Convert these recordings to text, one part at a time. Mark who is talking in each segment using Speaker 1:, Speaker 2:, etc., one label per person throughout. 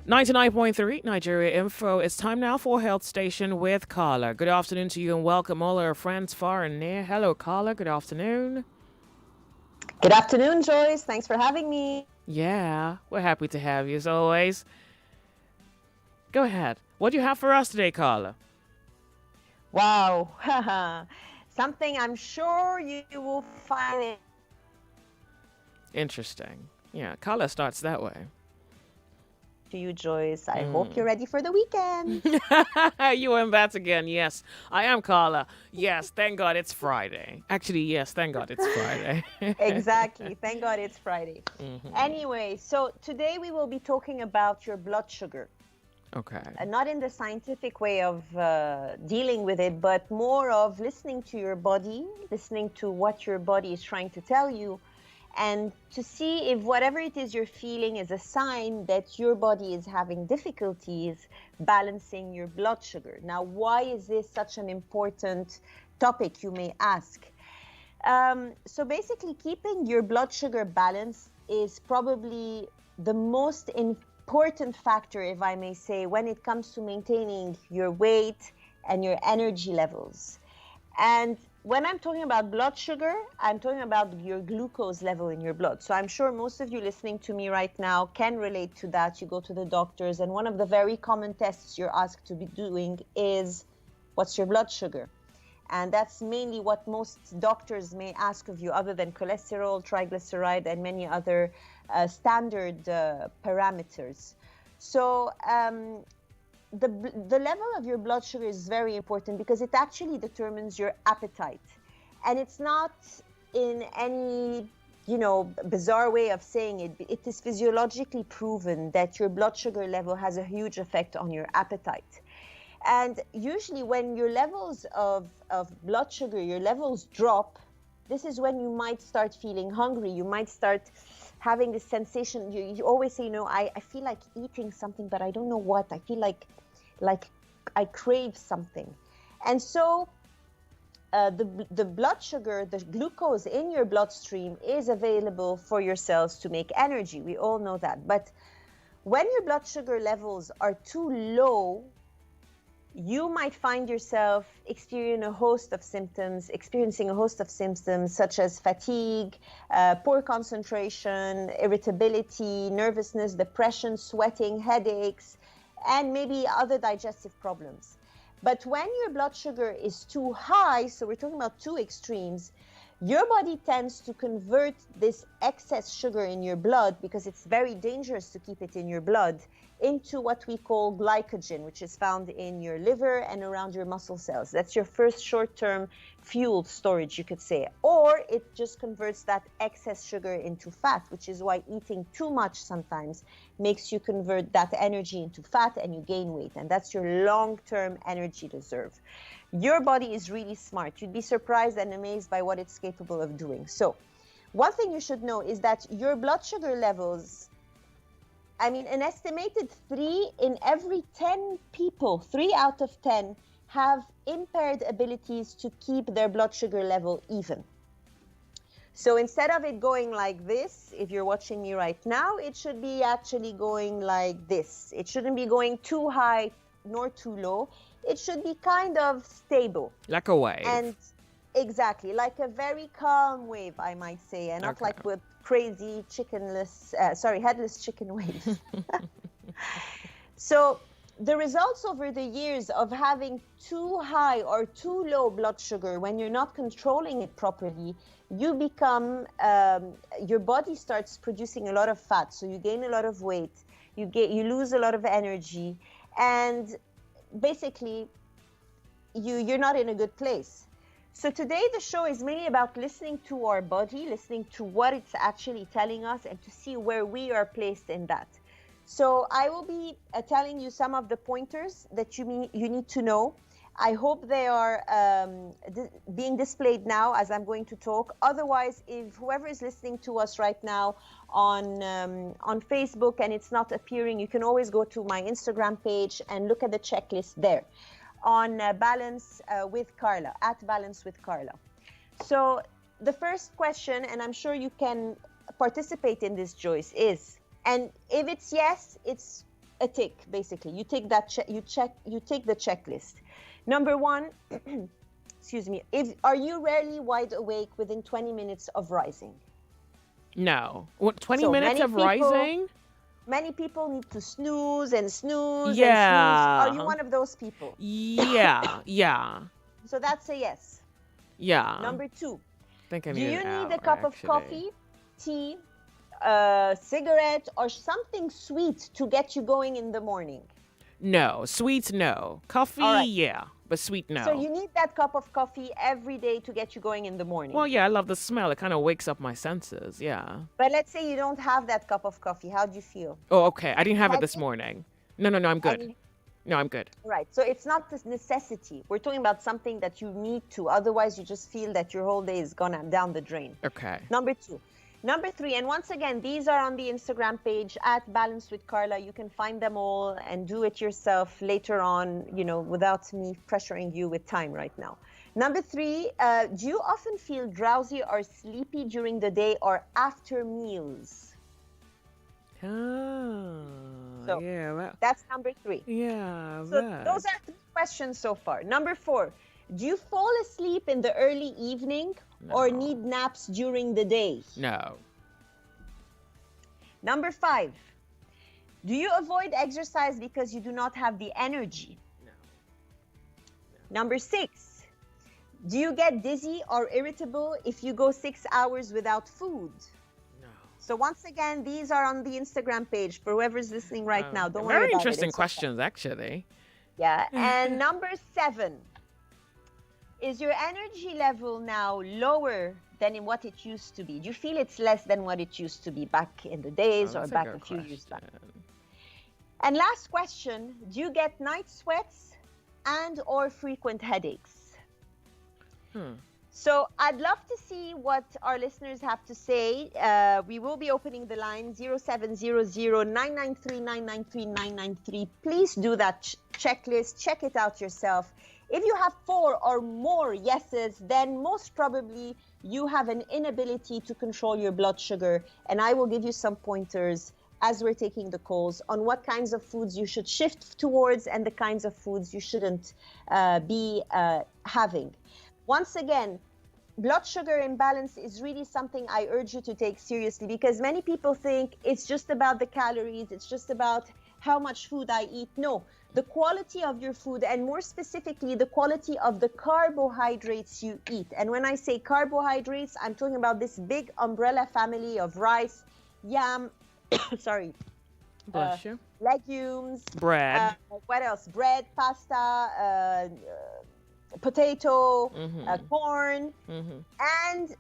Speaker 1: 99.3 Nigeria Info. It's time now for Health Station with Carla. Good afternoon to you and welcome all our friends far and near. Hello, Carla. Good afternoon.
Speaker 2: Good afternoon, Joyce. Thanks for having me.
Speaker 1: Yeah, we're happy to have you as always. Go ahead. What do you have for us today, Carla?
Speaker 2: Wow. Something I'm sure you will find it.
Speaker 1: Interesting. Yeah, Carla starts that way.
Speaker 2: To you, Joyce. I hope you're ready for the weekend.
Speaker 1: You and that again. Yes, I am Carla. Yes, thank God it's Friday. Actually, yes, thank God it's Friday.
Speaker 2: Exactly. Thank God it's Friday. Anyway, so today we will be talking about your blood sugar.
Speaker 1: Okay.
Speaker 2: Not in the scientific way of dealing with it, but more of listening to your body, listening to what your body is trying to tell you, and to see if whatever it is you're feeling is a sign that your body is having difficulties balancing your blood sugar. Now, why is this such an important topic, you may ask? So basically, keeping your blood sugar balanced is probably the most important factor, if I may say, when it comes to maintaining your weight and your energy levels. And when I'm talking about blood sugar, I'm talking about your glucose level in your blood. So I'm sure most of you listening to me right now can relate to that. You go to the doctors, and one of the very common tests you're asked to be doing is, what's your blood sugar? And that's mainly what most doctors may ask of you, other than cholesterol, triglyceride, and many other standard parameters. So the level of your blood sugar is very important because it actually determines your appetite. And it's not in any, bizarre way of saying it. It is physiologically proven that your blood sugar level has a huge effect on your appetite. And usually when your levels of blood sugar, your levels drop, this is when you might start feeling hungry. You might start having this sensation. You always say, I feel like eating something, but I don't know what. I feel like I crave something. And so the blood sugar, the glucose in your bloodstream is available for your cells to make energy. We all know that. But when your blood sugar levels are too low, you might find yourself experiencing a host of symptoms such as fatigue, poor concentration, irritability, nervousness, depression, sweating, headaches, and maybe other digestive problems. But when your blood sugar is too high, so we're talking about two extremes, your body tends to convert this excess sugar in your blood, because it's very dangerous to keep it in your blood, into what we call glycogen, which is found in your liver and around your muscle cells. That's your first short-term fuel storage, you could say. Or it just converts that excess sugar into fat, which is why eating too much sometimes makes you convert that energy into fat and you gain weight. And that's your long-term energy reserve. Your body is really smart. You'd be surprised and amazed by what it's capable of doing. So one thing you should know is that your blood sugar levels, an estimated 3 in every 10 people, 3 out of 10, have impaired abilities to keep their blood sugar level even. So instead of it going like this, if you're watching me right now, it should be actually going like this. It shouldn't be going too high nor too low. It should be kind of stable.
Speaker 1: Like a wave.
Speaker 2: And exactly, like a very calm wave, I might say, and not like with crazy headless chicken waves. So the results over the years of having too high or too low blood sugar, when you're not controlling it properly, you become, your body starts producing a lot of fat. So you gain a lot of weight, you lose a lot of energy, and basically you're not in a good place. So today the show is mainly about listening to our body, listening to what it's actually telling us, and to see where we are placed in that. So I will be telling you some of the pointers that you need to know. I hope they are being displayed now as I'm going to talk. Otherwise, if whoever is listening to us right now on Facebook and it's not appearing, you can always go to my Instagram page and look at the checklist there on Balance with Carla, at Balance with Carla. So the first question, and I'm sure you can participate in this, Joyce, is, and if it's yes, it's a tick, basically. You take that you take the checklist. Number 1, excuse me, are you rarely wide awake within 20 minutes of rising?
Speaker 1: No. What, 20
Speaker 2: So
Speaker 1: minutes of rising?
Speaker 2: Many people need to snooze and snooze and snooze.
Speaker 1: Yeah.
Speaker 2: Are you one of those people?
Speaker 1: Yeah. Yeah.
Speaker 2: So that's a yes.
Speaker 1: Yeah.
Speaker 2: Number 2,
Speaker 1: think I
Speaker 2: do
Speaker 1: need
Speaker 2: you
Speaker 1: an
Speaker 2: need
Speaker 1: hour,
Speaker 2: a cup of
Speaker 1: actually.
Speaker 2: coffee, tea, cigarette, or something sweet to get you going in the morning?
Speaker 1: No. Sweets, no. Coffee,
Speaker 2: All right.
Speaker 1: yeah. But sweet, no.
Speaker 2: So you need that cup of coffee every day to get you going in the morning.
Speaker 1: Well, yeah, I love the smell. It kind of wakes up my senses, yeah.
Speaker 2: But let's say you don't have that cup of coffee. How do you feel?
Speaker 1: Oh, okay. I didn't have it this
Speaker 2: Heavy?
Speaker 1: morning. No, I'm good.
Speaker 2: And-
Speaker 1: No, I'm good.
Speaker 2: Right. So it's not this necessity. We're talking about something that you need to. Otherwise, you just feel that your whole day is gone down the drain.
Speaker 1: Okay.
Speaker 2: Number 2. Number 3, and once again, these are on the Instagram page at Balance with Carla. You can find them all and do it yourself later on, without me pressuring you with time right now. Number 3, do you often feel drowsy or sleepy during the day or after meals?
Speaker 1: Oh,
Speaker 2: So,
Speaker 1: yeah.
Speaker 2: That's number 3.
Speaker 1: Yeah.
Speaker 2: So those are 3 questions so far. Number 4, do you fall asleep in the early evening or
Speaker 1: No.
Speaker 2: need naps during the day?
Speaker 1: No.
Speaker 2: Number 5, do you avoid exercise because you do not have the energy?
Speaker 1: No.
Speaker 2: Number 6, do you get dizzy or irritable if you go 6 hours without food?
Speaker 1: No.
Speaker 2: So once again, these are on the Instagram page for whoever's listening right now. Don't worry
Speaker 1: Very
Speaker 2: about
Speaker 1: interesting
Speaker 2: it. It's okay.
Speaker 1: questions, actually.
Speaker 2: Yeah. And number 7, is your energy level now lower than in what it used to be? Do you feel it's less than what it used to be back in the days or
Speaker 1: That's
Speaker 2: back
Speaker 1: good
Speaker 2: a few years back?
Speaker 1: question.
Speaker 2: And last question, do you get night sweats and or frequent headaches? So I'd love to see what our listeners have to say. We will be opening the line 0700-993-993-993. Please do that checklist. Check it out yourself. If you have 4 or more yeses, then most probably you have an inability to control your blood sugar. And I will give you some pointers as we're taking the calls on what kinds of foods you should shift towards and the kinds of foods you shouldn't be having. Once again, blood sugar imbalance is really something I urge you to take seriously, because many people think it's just about the calories, it's just about how much food I eat. No, the quality of your food, and more specifically, the quality of the carbohydrates you eat. And when I say carbohydrates, I'm talking about this big umbrella family of rice, yam, sorry,
Speaker 1: Bless you.
Speaker 2: legumes,
Speaker 1: Bread.
Speaker 2: what else? Bread, pasta, potato, corn, and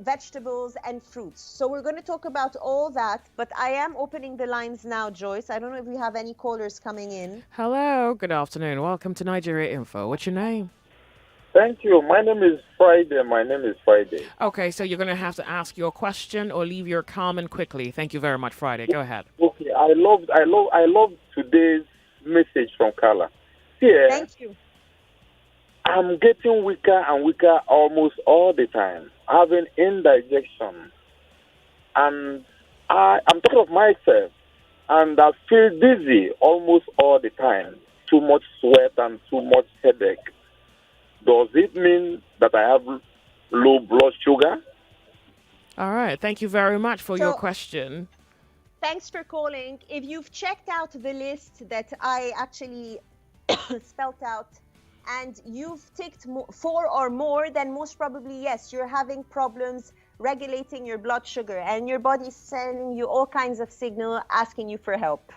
Speaker 2: vegetables and fruits. So we're going to talk about all that, but I am opening the lines now, Joyce. I don't know if we have any callers coming in.
Speaker 1: Hello. Good afternoon. Welcome to Nigeria Info. What's your name?
Speaker 3: Thank you. My name is Friday.
Speaker 1: Okay, so you're going to have to ask your question or leave your comment quickly. Thank you very much, Friday. Go ahead.
Speaker 3: Okay, I love today's message from Carla. Here,
Speaker 2: Thank you.
Speaker 3: I'm getting weaker and weaker almost all the time, having indigestion, and I'm talking of myself, and I feel dizzy almost all the time. Too much sweat and too much headache. Does it mean that I have low blood sugar?
Speaker 1: All right. Thank you very much for your
Speaker 2: So-
Speaker 1: question.
Speaker 2: Thanks for calling. If you've checked out the list that I actually spelt out, and you've ticked 4 or more, then most probably, yes, you're having problems regulating your blood sugar, and your body's sending you all kinds of signal asking you for help.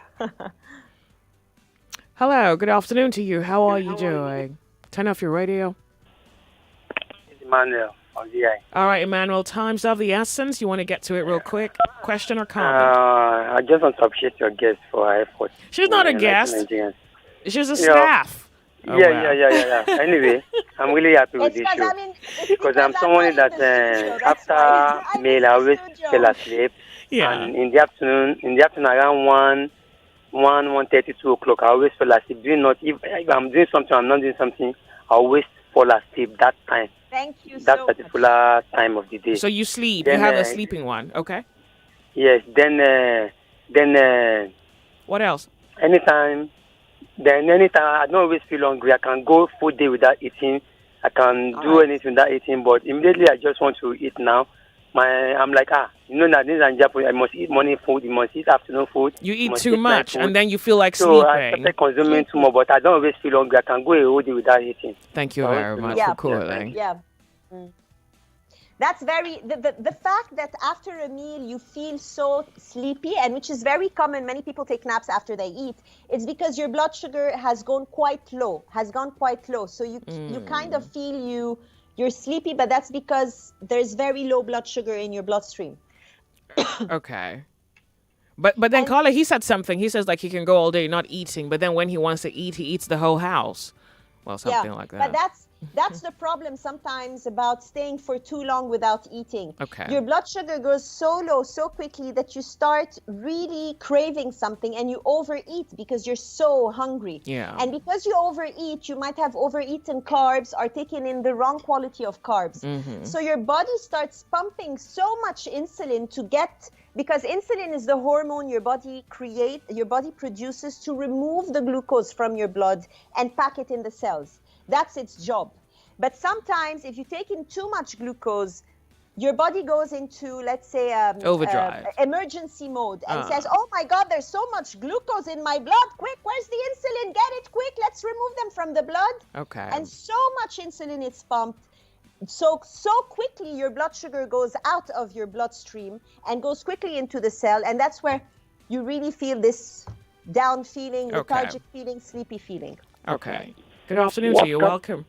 Speaker 1: Hello. Good afternoon to you. How are you doing? Turn off your radio.
Speaker 4: It's Emmanuel on the eye.
Speaker 1: All right, Emmanuel. Time's of the essence. You want to get to it real quick? Question or comment?
Speaker 4: I just want to appreciate your guest for her effort.
Speaker 1: She's not a
Speaker 4: in
Speaker 1: guest.
Speaker 4: enlightening Nigerians.
Speaker 1: She's a
Speaker 4: Yeah.
Speaker 1: staff. Oh, wow.
Speaker 4: Yeah. Anyway, I'm really happy with
Speaker 2: It's
Speaker 4: this
Speaker 2: because
Speaker 4: show.
Speaker 2: it's
Speaker 4: Because I'm
Speaker 2: not
Speaker 4: someone
Speaker 2: in
Speaker 4: that
Speaker 2: the studio, that's
Speaker 4: after
Speaker 2: why. I'm
Speaker 4: meal
Speaker 2: in
Speaker 4: I
Speaker 2: the
Speaker 4: always
Speaker 2: studio.
Speaker 4: fell asleep.
Speaker 1: Yeah.
Speaker 4: And in the afternoon around 1:30, 2 o'clock, I always fall asleep. If I'm doing something, I'm not doing something, I always fall asleep that time.
Speaker 2: Thank you
Speaker 4: That
Speaker 2: so much.
Speaker 4: particular time of the day.
Speaker 1: So you sleep.
Speaker 4: Then,
Speaker 1: You have a sleeping one. Okay.
Speaker 4: Yes. Then
Speaker 1: What else?
Speaker 4: anytime. Then anytime I don't always feel hungry, I can go full day without eating. I can do anything without eating, but immediately I just want to eat now. I'm like, now this is in Japan. I must eat morning food. You must eat afternoon food.
Speaker 1: You eat
Speaker 4: must
Speaker 1: too
Speaker 4: eat night
Speaker 1: much,
Speaker 4: food.
Speaker 1: and then you feel like
Speaker 4: So
Speaker 1: sleeping.
Speaker 4: I started consuming too much, but I don't always feel hungry. I can go a whole day without eating.
Speaker 1: Thank you
Speaker 4: So
Speaker 1: very much for calling.
Speaker 2: Yeah. That's the fact that after a meal you feel so sleepy, and which is very common. Many people take naps after they eat. It's because your blood sugar has gone quite low. So you kind of feel you're sleepy, but that's because there's very low blood sugar in your bloodstream.
Speaker 1: Okay. But then Carla, he said something. He says like he can go all day not eating, but then when he wants to eat, he eats the whole house. Well, something like that.
Speaker 2: But that's the problem sometimes about staying for too long without eating.
Speaker 1: Okay.
Speaker 2: Your blood sugar goes so low so quickly that you start really craving something and you overeat because you're so hungry.
Speaker 1: Yeah.
Speaker 2: And because you overeat, you might have overeaten carbs or taken in the wrong quality of carbs. So your body starts pumping so much insulin because insulin is the hormone your body produces to remove the glucose from your blood and pack it in the cells. That's its job. But sometimes if you take in too much glucose, your body goes into, let's say,
Speaker 1: overdrive,
Speaker 2: emergency mode, and says, oh my God, there's so much glucose in my blood. Quick, where's the insulin? Get it quick. Let's remove them from the blood.
Speaker 1: Okay.
Speaker 2: And so much insulin is pumped. So quickly your blood sugar goes out of your bloodstream and goes quickly into the cell. And that's where you really feel this down feeling, lethargic feeling, sleepy feeling.
Speaker 1: Okay. Good afternoon to you. Welcome.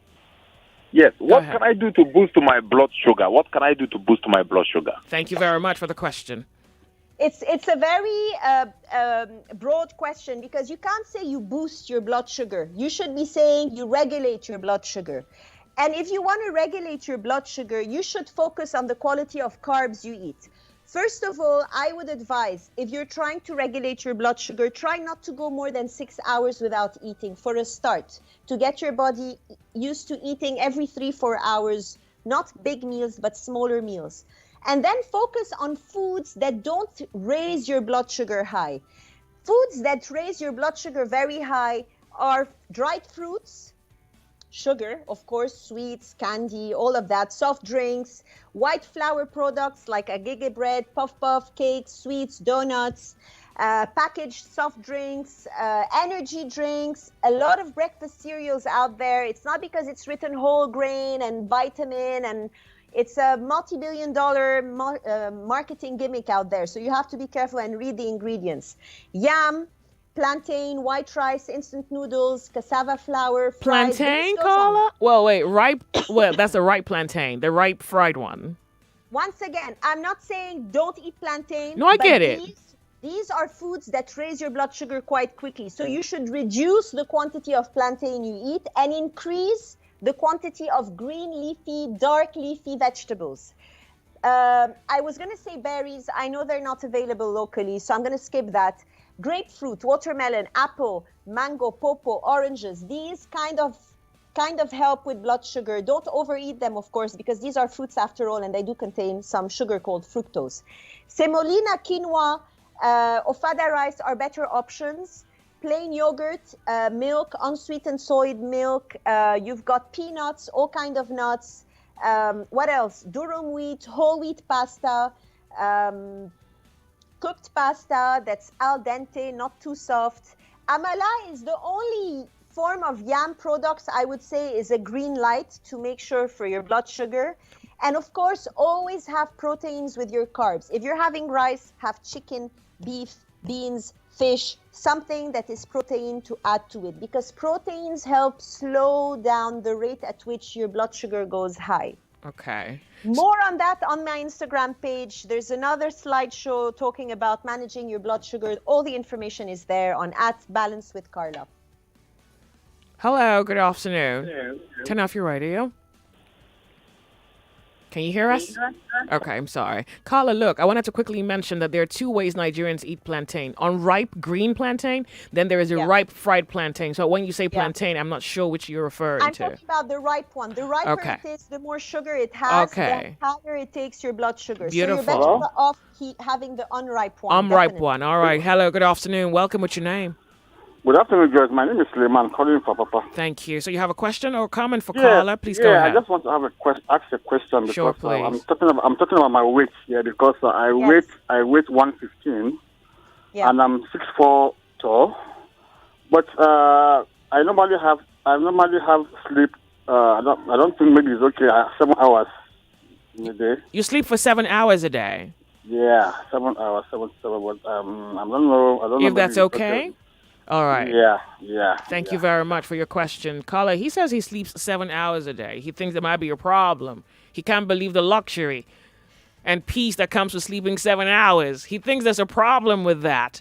Speaker 3: Yes. What can I do to boost my blood sugar? Thank
Speaker 1: you very much for the question.
Speaker 2: It's a very broad question because you can't say you boost your blood sugar. You should be saying you regulate your blood sugar. And if you want to regulate your blood sugar, you should focus on the quality of carbs you eat. First of all, I would advise, if you're trying to regulate your blood sugar, try not to go more than 6 hours without eating for a start, to get your body used to eating every 3-4 hours, not big meals, but smaller meals. And then focus on foods that don't raise your blood sugar high. Foods that raise your blood sugar very high are dried fruits, sugar, of course, sweets, candy, all of that, soft drinks, white flour products like agege bread, puff, cakes, sweets, donuts, packaged soft drinks, energy drinks, a lot of breakfast cereals out there. It's not because it's written whole grain and vitamin, and it's a multi-billion-dollar marketing gimmick out there. So you have to be careful and read the ingredients. Yam, plantain, white rice, instant noodles, cassava flour, fried.
Speaker 1: Plantain, Carla? Well, wait, ripe. Well, that's the ripe plantain, the ripe fried one.
Speaker 2: Once again, I'm not saying don't eat plantain.
Speaker 1: No, I get it.
Speaker 2: These are foods that raise your blood sugar quite quickly. So you should reduce the quantity of plantain you eat and increase the quantity of green leafy, dark leafy vegetables. I was going to say berries. I know they're not available locally, so I'm going to skip that. Grapefruit, watermelon, apple, mango, pawpaw, oranges. These kind of help with blood sugar. Don't overeat them, of course, because these are fruits after all, and they do contain some sugar called fructose. Semolina, quinoa, ofada rice are better options. Plain yogurt, milk, unsweetened soy milk. You've got peanuts, all kind of nuts. What else? Durum wheat, whole wheat pasta, cooked pasta that's al dente, not too soft. Amala is the only form of yam products I would say is a green light to make sure for your blood sugar. And of course, always have proteins with your carbs. If you're having rice, have chicken, beef, beans, fish, something that is protein to add to it, because proteins help slow down the rate at which your blood sugar goes high.
Speaker 1: Okay.
Speaker 2: More on that on my Instagram page. There's another slideshow talking about managing your blood sugar. All the information is there on @BalanceWithCarla.
Speaker 1: Hello, good afternoon. Turn off your radio. Can you hear us? Okay, I'm sorry. Carla, look, I wanted to quickly mention that there are two ways Nigerians eat plantain. Unripe green plantain, then there is a ripe fried plantain. So when you say plantain, I'm not sure which you're referring to.
Speaker 2: I'm talking about the ripe one. The riper it is, the more sugar it has, the higher it takes your blood sugar.
Speaker 1: Beautiful.
Speaker 2: So you're better off having the unripe one.
Speaker 1: Unripe one. All right. Hello, good afternoon. Welcome. What's your name?
Speaker 3: Good afternoon, Joyce. My name is Suleiman, calling for Papa.
Speaker 1: Thank you. So you have a question or comment for Carla? Please go
Speaker 3: I
Speaker 1: ahead.
Speaker 3: just want to have ask a question
Speaker 1: Sure,
Speaker 3: because
Speaker 1: please.
Speaker 3: I'm talking about my weight here because I weight 115 and I'm 6'4" tall, but I normally have sleep. I don't think maybe it's okay. 7 hours in a day.
Speaker 1: You sleep for 7 hours a day.
Speaker 3: Yeah, 7 hours, seven. But I don't know. I don't know
Speaker 1: If that's
Speaker 3: maybe it's
Speaker 1: okay. All right.
Speaker 3: Yeah.
Speaker 1: Thank you very much for your question. Carla, he says he sleeps 7 hours a day. He thinks there might be a problem. He can't believe the luxury and peace that comes with sleeping 7 hours. He thinks there's a problem with that.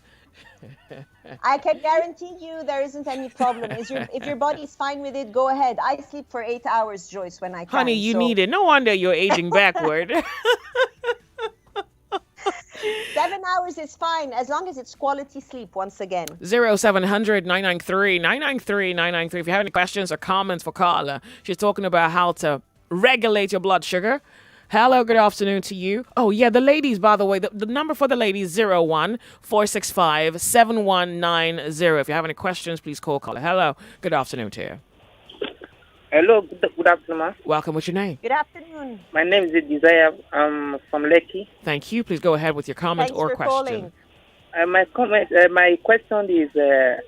Speaker 2: I can guarantee you there isn't any problem. If your body's fine with it, go ahead. I sleep for 8 hours, Joyce, when I can.
Speaker 1: Honey, you need it. No wonder you're aging backward.
Speaker 2: 7 hours is fine as long as it's quality sleep. Once again,
Speaker 1: 0700 993 993 993. If you have any questions or comments for Carla, she's talking about how to regulate your blood sugar. Hello, good afternoon to you. Oh, yeah, the ladies, by the way, the number for the ladies, 01-465-7190. If you have any questions, please call Carla. Hello, good afternoon to you.
Speaker 5: Hello, good afternoon, ma'am.
Speaker 1: Welcome, what's your name?
Speaker 2: good afternoon.
Speaker 5: My name is Desire. I'm from Lekki.
Speaker 1: Thank you. Please go ahead with your comment
Speaker 2: Thanks
Speaker 1: or
Speaker 2: for
Speaker 1: question.
Speaker 2: calling.
Speaker 5: My question is, I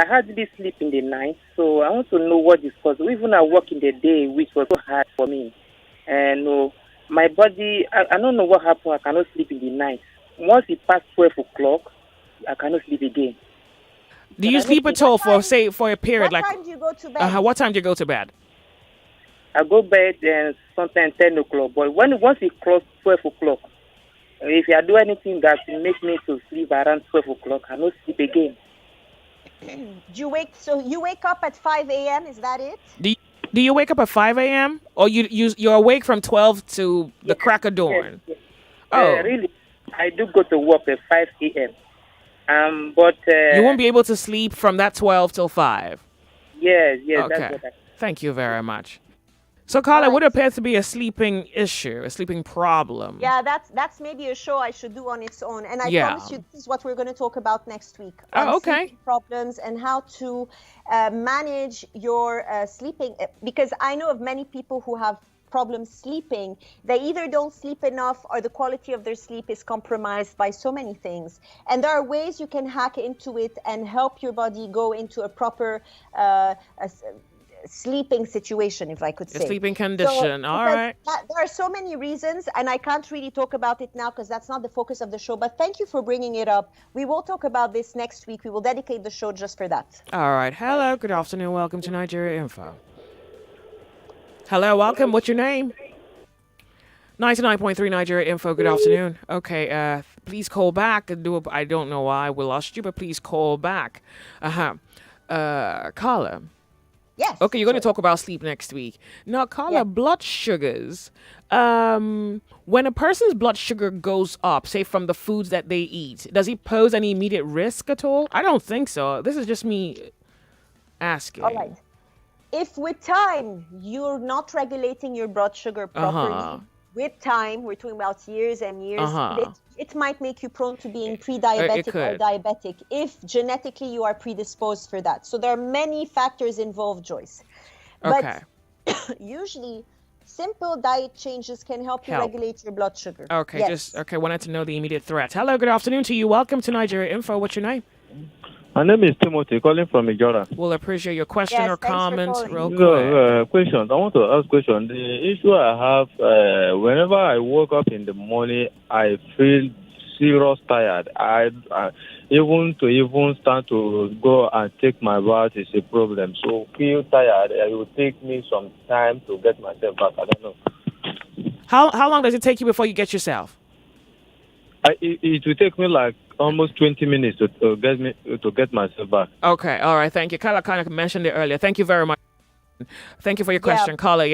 Speaker 5: hardly sleep in the night, so I want to know what is caused. Even I work in the day, which was so hard for me, and my body, I don't know what happened. I cannot sleep in the night. Once it past 12 o'clock, I cannot sleep again.
Speaker 1: Do you sleep at all for a period?
Speaker 2: What time do you go to bed?
Speaker 1: What time do you go to bed?
Speaker 5: I go bed sometimes 10 o'clock, but once it crosses 12 o'clock, if I do anything that makes me to sleep around 12 o'clock, I don't sleep again.
Speaker 2: You wake up at 5 a.m., is that it?
Speaker 1: Do you wake up at 5 a.m. or you're awake from 12 to the crack of dawn?
Speaker 5: Yes.
Speaker 1: Oh,
Speaker 5: Really, I do go to work at 5 a.m. But
Speaker 1: you won't be able to sleep from that 12 till 5.
Speaker 5: Yes,
Speaker 1: Okay.
Speaker 5: that's what
Speaker 1: Thank you very much. So, Carla,
Speaker 2: All
Speaker 1: what
Speaker 2: right.
Speaker 1: appears to be a sleeping issue, a sleeping problem?
Speaker 2: Yeah, that's maybe a show I should do on its own. And I promise you, this is what we're going to talk about next week.
Speaker 1: Oh, okay.
Speaker 2: Sleeping problems and how to manage your sleeping. Because I know of many people who have problems sleeping. They either don't sleep enough or the quality of their sleep is compromised by so many things. And there are ways you can hack into it and help your body go into a proper sleeping situation, if I could say.
Speaker 1: A sleeping condition. All right.
Speaker 2: There are so many reasons, and I can't really talk about it now because that's not the focus of the show. But thank you for bringing it up. We will talk about this next week. We will dedicate the show just for that.
Speaker 1: All right. Hello. Good afternoon. Welcome to Nigeria Info. Hello. Welcome. What's your name? 99.3 Nigeria Info. Good afternoon. Okay. Please call back. I don't know why we lost you, but please call back. Carla.
Speaker 2: Yes.
Speaker 1: Okay, you're going to talk about sleep next week. Now, Carla, blood sugars. When a person's blood sugar goes up, say from the foods that they eat, does it pose any immediate risk at all? I don't think so. This is just me asking.
Speaker 2: All right. If with time you're not regulating your blood sugar properly, with time, we're talking about years and years, it might make you prone to being pre-diabetic or diabetic if genetically you are predisposed for that. So there are many factors involved, Joyce. But usually, simple diet changes can help you regulate your blood sugar.
Speaker 1: Okay, wanted to know the immediate threat. Hello, good afternoon to you. Welcome to Nigeria Info. What's your name?
Speaker 6: My name is Timothy, calling from Ijora.
Speaker 1: We'll appreciate your question or comment real quick.
Speaker 6: Question. I want to ask a question. The issue I have, whenever I wake up in the morning, I feel serious tired. I even start to go and take my bath is a problem. So feel tired. It will take me some time to get myself back. I don't know.
Speaker 1: How long does it take you before you get yourself?
Speaker 6: It will take me like almost 20 minutes to get myself back.
Speaker 1: Okay, all right, thank you. Carla kind of mentioned it earlier. Thank you very much. Thank you for your question, Carla.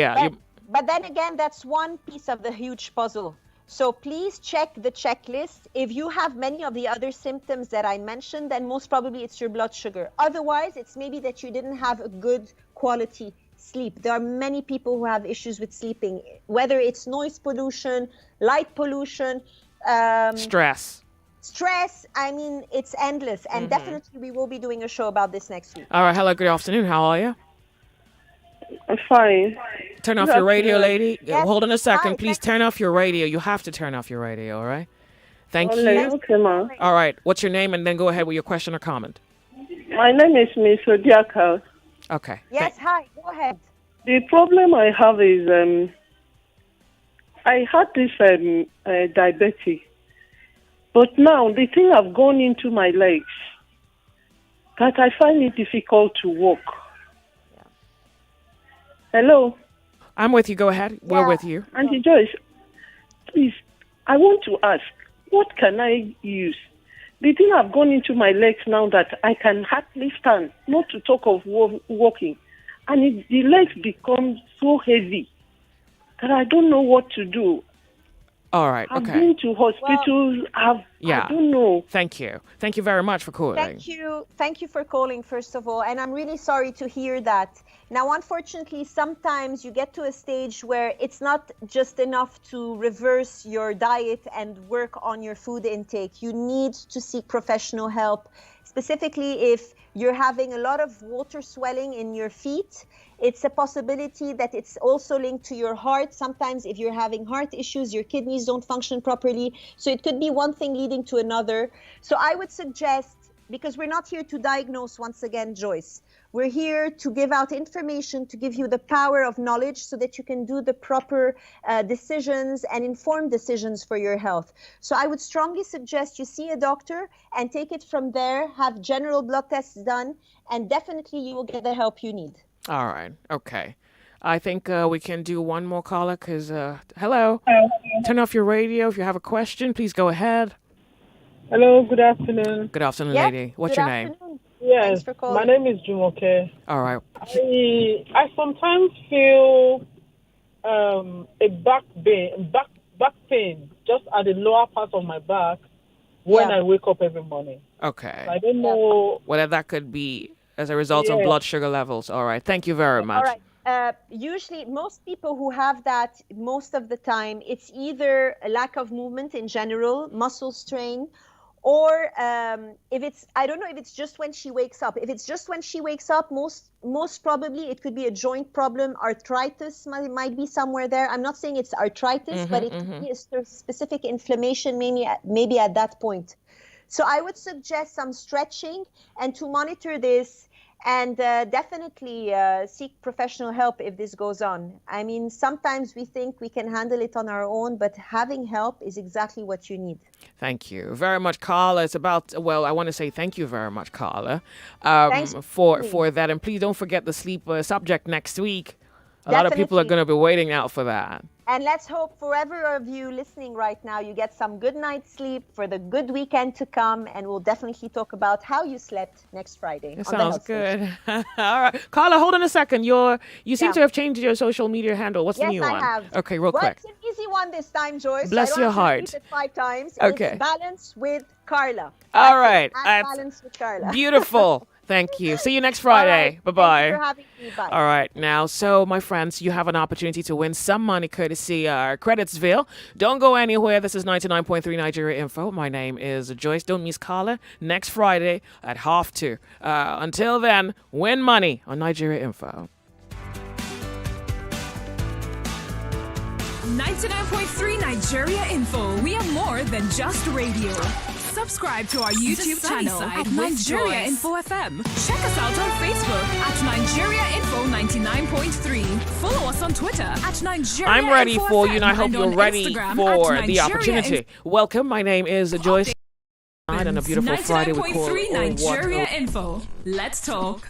Speaker 2: But then again, that's one piece of the huge puzzle. So please check the checklist. If you have many of the other symptoms that I mentioned, then most probably it's your blood sugar. Otherwise, it's maybe that you didn't have a good quality sleep. There are many people who have issues with sleeping, whether it's noise pollution, light pollution,
Speaker 1: stress,
Speaker 2: stress, I mean, it's endless. And definitely we will be doing a show about this next week.
Speaker 1: All right. Hello. Good afternoon. How are you?
Speaker 7: I'm fine.
Speaker 1: Turn off your radio, lady.
Speaker 2: Yes.
Speaker 1: Hold on a second.
Speaker 2: Hi,
Speaker 1: Please
Speaker 2: thanks.
Speaker 1: turn off your radio. You have to turn off your radio, all right? Thank
Speaker 7: Okay,
Speaker 1: you.
Speaker 7: okay, ma.
Speaker 1: All right. What's your name? And then go ahead with your question or comment.
Speaker 7: My name is Miss Odiaka.
Speaker 1: Okay.
Speaker 2: Yes, hi, go ahead.
Speaker 7: The problem I have is I had this diabetes, but now the thing have gone into my legs that I find it difficult to walk. Hello,
Speaker 1: I'm with you. Go ahead. We're
Speaker 2: Yeah.
Speaker 1: with you.
Speaker 7: Auntie Joyce. Please, I want to ask, what can I use? The thing have gone into my legs now that I can hardly stand, not to talk of walking. And the legs become so heavy that I don't know what to do.
Speaker 1: All right.
Speaker 7: I've
Speaker 1: Okay.
Speaker 7: been to hospitals.
Speaker 1: Yeah.
Speaker 7: I don't know.
Speaker 1: Thank you. Thank you very much for calling.
Speaker 2: Thank you for calling, first of all, and I'm really sorry to hear that. Now, unfortunately, sometimes you get to a stage where it's not just enough to reverse your diet and work on your food intake. You need to seek professional help, specifically if you're having a lot of water swelling in your feet. It's a possibility that it's also linked to your heart. Sometimes if you're having heart issues, your kidneys don't function properly. So it could be one thing leading to another. So I would suggest, because we're not here to diagnose, once again, Joyce, we're here to give out information, to give you the power of knowledge so that you can do the proper decisions and informed decisions for your health. So I would strongly suggest you see a doctor and take it from there, have general blood tests done, and definitely you will get the help you need.
Speaker 1: All right. Okay. I think we can do one more caller because, hello. Turn off your radio. If you have a question, please go ahead.
Speaker 8: Hello, good afternoon.
Speaker 1: Good afternoon,
Speaker 2: Yes,
Speaker 1: lady. What's
Speaker 2: good
Speaker 1: your name?
Speaker 2: afternoon.
Speaker 8: Yes,
Speaker 2: Thanks for calling.
Speaker 8: my name is Jumoke.
Speaker 1: All right.
Speaker 8: I sometimes feel a back pain just at the lower part of my back when
Speaker 2: Yeah.
Speaker 8: I wake up every morning.
Speaker 1: Okay.
Speaker 8: I don't know.
Speaker 1: Whether that could be as a result of
Speaker 8: Yeah.
Speaker 1: blood sugar levels. All right. Thank you very much.
Speaker 2: All right. Usually, most people who have that, most of the time, it's either a lack of movement in general, muscle strain, or if it's, I don't know if it's just when she wakes up. If it's just when she wakes up, most probably it could be a joint problem. Arthritis might be somewhere there. I'm not saying it's arthritis, but it could be a specific inflammation maybe at that point. So I would suggest some stretching and to monitor this, and definitely seek professional help if this goes on. I mean, sometimes we think we can handle it on our own, but having help is exactly what you need.
Speaker 1: Thank you very much, Carla. It's about, well, I want to say thank you very much, Carla,
Speaker 2: Thanks
Speaker 1: for that. And please don't forget the sleep subject next week. A lot of people are
Speaker 2: Definitely.
Speaker 1: going to be waiting out for that.
Speaker 2: And let's hope forever of you listening right now, you get some good night's sleep for the good weekend to come. And we'll definitely talk about how you slept next Friday.
Speaker 1: It
Speaker 2: on the
Speaker 1: sounds
Speaker 2: Health Station.
Speaker 1: good. All right. Carla, hold on a second. You seem
Speaker 2: Yeah.
Speaker 1: to have changed your social media handle. What's the
Speaker 2: Yes,
Speaker 1: new
Speaker 2: I
Speaker 1: one?
Speaker 2: have.
Speaker 1: Okay, real
Speaker 2: Well,
Speaker 1: quick.
Speaker 2: it's an easy one this time, Joyce.
Speaker 1: Bless
Speaker 2: I don't
Speaker 1: your
Speaker 2: have to
Speaker 1: heart.
Speaker 2: repeat it 5 times.
Speaker 1: Okay.
Speaker 2: It's Balance with Carla.
Speaker 1: All
Speaker 2: That's it.
Speaker 1: right.
Speaker 2: At
Speaker 1: That's
Speaker 2: Balance with Carla.
Speaker 1: Beautiful. Thank you. See you next
Speaker 2: All
Speaker 1: Friday.
Speaker 2: right.
Speaker 1: Bye-bye.
Speaker 2: Thank you for having me. Bye.
Speaker 1: All right, now, so my friends, you have an opportunity to win some money courtesy Creditsville. Don't go anywhere. This is 99.3 Nigeria Info. My name is Joyce. Don't miss Carla next Friday at 2:30. Until then, win money on Nigeria Info.
Speaker 9: 99.3 Nigeria Info. We are more than just radio. Subscribe to our YouTube channel at Nigeria Info FM. Check us out on Facebook at Nigeria Info 99.3. Follow us on Twitter at Nigeria
Speaker 1: I'm ready
Speaker 9: Info
Speaker 1: for you,
Speaker 9: FM
Speaker 1: and I hope
Speaker 9: and
Speaker 1: you're
Speaker 9: on
Speaker 1: ready
Speaker 9: Instagram
Speaker 1: for
Speaker 9: at
Speaker 1: the
Speaker 9: Nigeria
Speaker 1: opportunity. Welcome. My name is Joyce. And a beautiful Friday with
Speaker 9: 99.3
Speaker 1: Call or what?
Speaker 9: Nigeria Info. Let's talk.